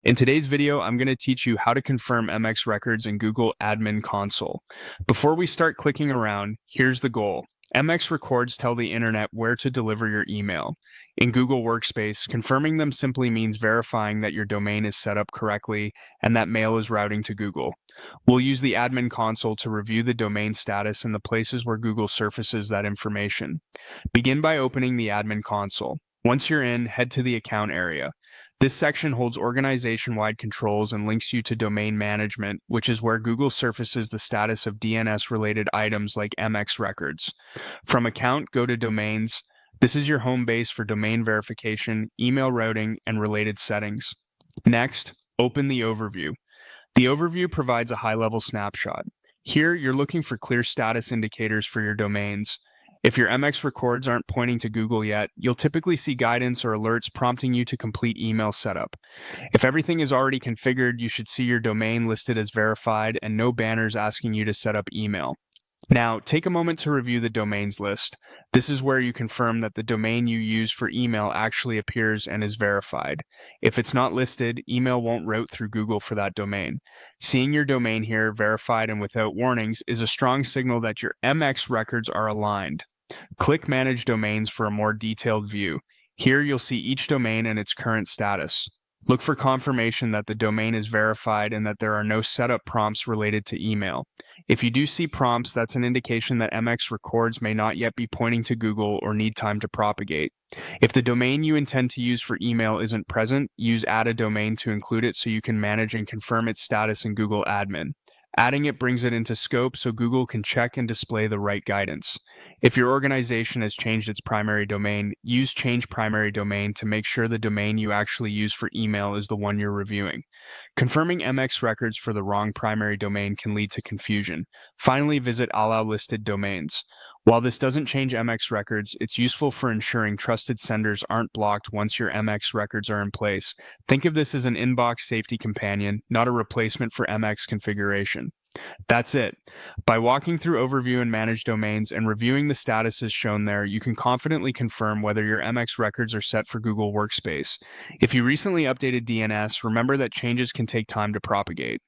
In today's video, I'm going to teach you how to confirm MX records in Google Admin Console. Before we start clicking around, here's the goal. MX records tell the internet where to deliver your email. In Google Workspace, confirming them simply means verifying that your domain is set up correctly and that mail is routing to Google. We'll use the Admin Console to review the domain status and the places where Google surfaces that information. Begin by opening the Admin Console. Once you're in, head to the Account area. This section holds organization-wide controls and links you to domain management, which is where Google surfaces the status of DNS-related items like MX records. From Account, go to Domains. This is your home base for domain verification, email routing, and related settings. Next, open the Overview. The Overview provides a high-level snapshot. Here, you're looking for clear status indicators for your domains. If your MX records aren't pointing to Google yet, you'll typically see guidance or alerts prompting you to complete email setup. If everything is already configured, you should see your domain listed as verified and no banners asking you to set up email. Now, take a moment to review the domains list. This is where you confirm that the domain you use for email actually appears and is verified. If it's not listed, email won't route through Google for that domain. Seeing your domain here, verified and without warnings, is a strong signal that your MX records are aligned. Click Manage Domains for a more detailed view. Here you'll see each domain and its current status. Look for confirmation that the domain is verified and that there are no setup prompts related to email. If you do see prompts, that's an indication that MX records may not yet be pointing to Google or need time to propagate. If the domain you intend to use for email isn't present, use Add a Domain to include it so you can manage and confirm its status in Google Admin. Adding it brings it into scope so Google can check and display the right guidance. If your organization has changed its primary domain, use Change Primary Domain to make sure the domain you actually use for email is the one you're reviewing. Confirming MX records for the wrong primary domain can lead to confusion. Finally, visit Allow Listed Domains. While this doesn't change MX records, it's useful for ensuring trusted senders aren't blocked once your MX records are in place. Think of this as an inbox safety companion, not a replacement for MX configuration. That's it. By walking through Overview and Manage Domains and reviewing the statuses shown there, you can confidently confirm whether your MX records are set for Google Workspace. If you recently updated DNS, remember that changes can take time to propagate.